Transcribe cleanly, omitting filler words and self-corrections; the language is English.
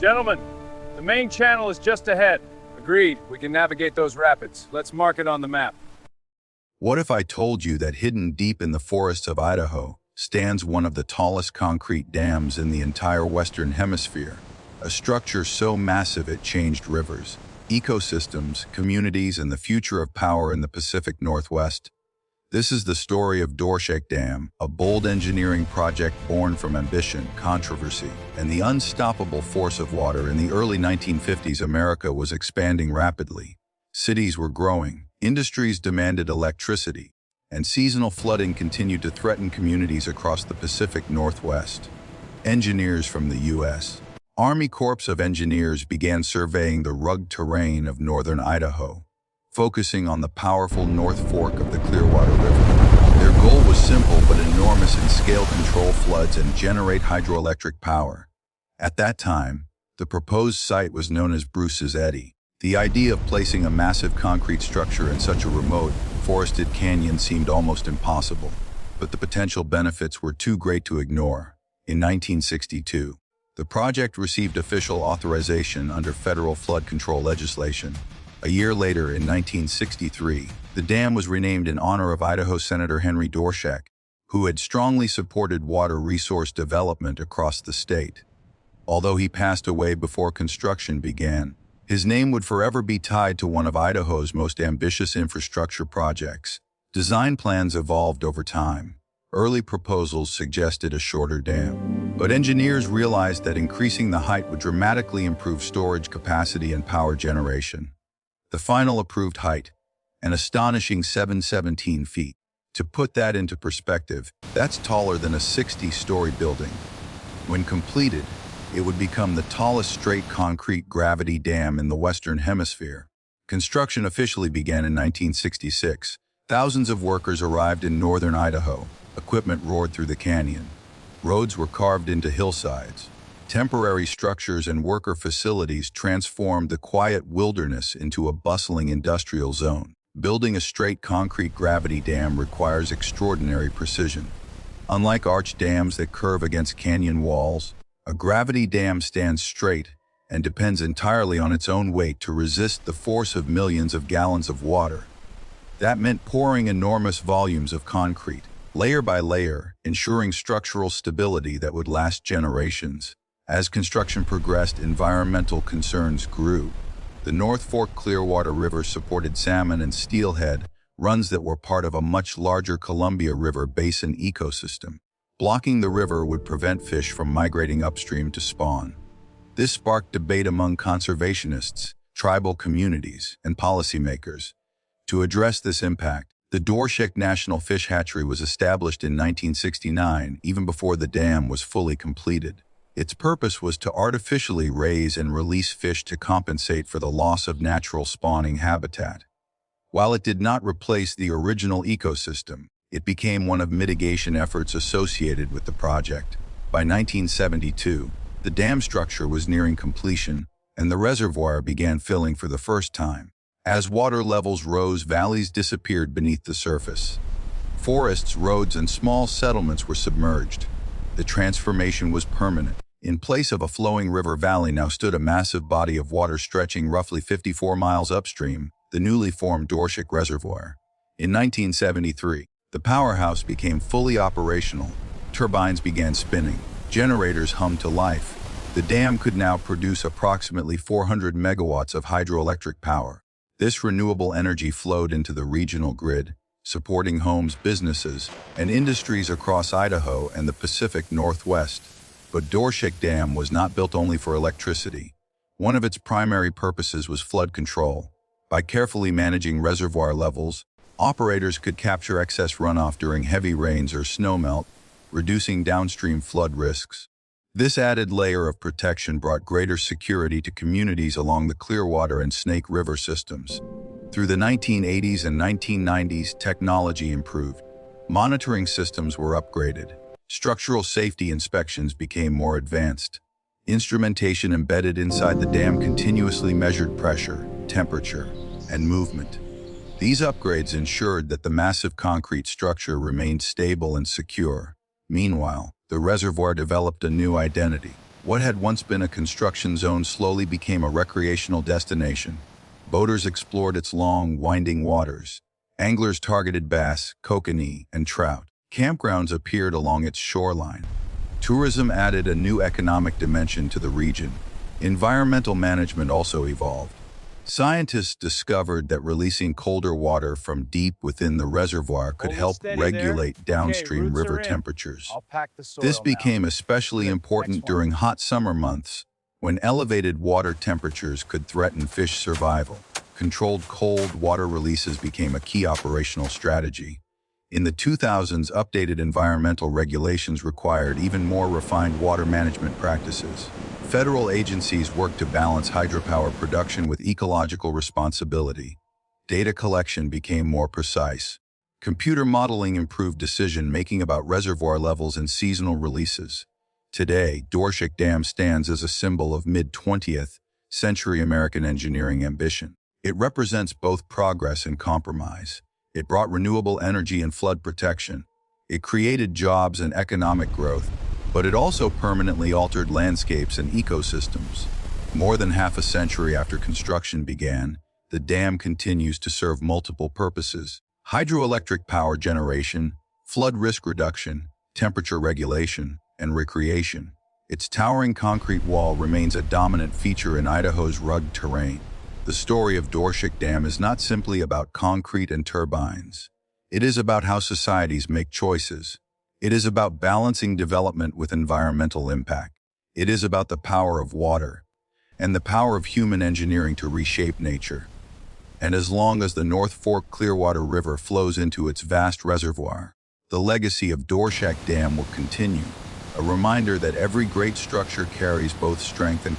Gentlemen, the main channel is just ahead. Agreed, we can navigate those rapids. Let's mark it on the map. What if I told you that hidden deep in the forests of Idaho stands one of the tallest concrete dams in the entire Western Hemisphere? A structure so massive it changed rivers, ecosystems, communities, and the future of power in the Pacific Northwest. This is the story of Dworshak Dam, a bold engineering project born from ambition, controversy, and the unstoppable force of water. In the early 1950s, America was expanding rapidly. Cities were growing, industries demanded electricity, and seasonal flooding continued to threaten communities across the Pacific Northwest. Engineers from the U.S. Army Corps of Engineers began surveying the rugged terrain of northern Idaho, focusing on the powerful North Fork of the Clearwater River. Their goal was simple but enormous: in scale, control floods and generate hydroelectric power. At that time, the proposed site was known as Bruce's Eddy. The idea of placing a massive concrete structure in such a remote, forested canyon seemed almost impossible, but the potential benefits were too great to ignore. In 1962, the project received official authorization under federal flood control legislation. A year later, in 1963, the dam was renamed in honor of Idaho Senator Henry Dworshak, who had strongly supported water resource development across the state. Although he passed away before construction began, his name would forever be tied to one of Idaho's most ambitious infrastructure projects. Design plans evolved over time. Early proposals suggested a shorter dam, but engineers realized that increasing the height would dramatically improve storage capacity and power generation. The final approved height, an astonishing 717 feet. To put that into perspective, that's taller than a 60-story building. When completed, it would become the tallest straight concrete gravity dam in the Western Hemisphere. Construction officially began in 1966. Thousands of workers arrived in northern Idaho. Equipment roared through the canyon. Roads were carved into hillsides. Temporary structures and worker facilities transformed the quiet wilderness into a bustling industrial zone. Building a straight concrete gravity dam requires extraordinary precision. Unlike arch dams that curve against canyon walls, a gravity dam stands straight and depends entirely on its own weight to resist the force of millions of gallons of water. That meant pouring enormous volumes of concrete, layer by layer, ensuring structural stability that would last generations. As construction progressed, environmental concerns grew. The North Fork Clearwater River supported salmon and steelhead, runs that were part of a much larger Columbia River basin ecosystem. Blocking the river would prevent fish from migrating upstream to spawn. This sparked debate among conservationists, tribal communities, and policymakers. To address this impact, the Dworshak National Fish Hatchery was established in 1969, even before the dam was fully completed. Its purpose was to artificially raise and release fish to compensate for the loss of natural spawning habitat. While it did not replace the original ecosystem, it became one of mitigation efforts associated with the project. By 1972, the dam structure was nearing completion, and the reservoir began filling for the first time. As water levels rose, valleys disappeared beneath the surface. Forests, roads, and small settlements were submerged. The transformation was permanent. In place of a flowing river valley now stood a massive body of water stretching roughly 54 miles upstream, the newly formed Dworshak Reservoir. In 1973, the powerhouse became fully operational. Turbines began spinning. Generators hummed to life. The dam could now produce approximately 400 megawatts of hydroelectric power. This renewable energy flowed into the regional grid, supporting homes, businesses, and industries across Idaho and the Pacific Northwest. But Dworshak Dam was not built only for electricity. One of its primary purposes was flood control. By carefully managing reservoir levels, operators could capture excess runoff during heavy rains or snowmelt, reducing downstream flood risks. This added layer of protection brought greater security to communities along the Clearwater and Snake River systems. Through the 1980s and 1990s, technology improved. Monitoring systems were upgraded. Structural safety inspections became more advanced. Instrumentation embedded inside the dam continuously measured pressure, temperature, and movement. These upgrades ensured that the massive concrete structure remained stable and secure. Meanwhile, the reservoir developed a new identity. What had once been a construction zone slowly became a recreational destination. Boaters explored its long, winding waters. Anglers targeted bass, kokanee, and trout. Campgrounds appeared along its shoreline. Tourism added a new economic dimension to the region. Environmental management also evolved. Scientists discovered that releasing colder water from deep within the reservoir could help regulate downstream river temperatures. I'll pack the soil This now. became especially Good. important Next one. during hot summer months, when elevated water temperatures could threaten fish survival. Controlled cold water releases became a key operational strategy. In the 2000s, updated environmental regulations required even more refined water management practices. Federal agencies worked to balance hydropower production with ecological responsibility. Data collection became more precise. Computer modeling improved decision-making about reservoir levels and seasonal releases. Today, Dworshak Dam stands as a symbol of mid-20th century American engineering ambition. It represents both progress and compromise. It brought renewable energy and flood protection. It created jobs and economic growth, but it also permanently altered landscapes and ecosystems. More than half a century after construction began, the dam continues to serve multiple purposes: hydroelectric power generation, flood risk reduction, temperature regulation, and recreation. Its towering concrete wall remains a dominant feature in Idaho's rugged terrain. The story of Dworshak Dam is not simply about concrete and turbines. It is about how societies make choices. It is about balancing development with environmental impact. It is about the power of water and the power of human engineering to reshape nature. And as long as the North Fork Clearwater River flows into its vast reservoir, the legacy of Dworshak Dam will continue, a reminder that every great structure carries both strength and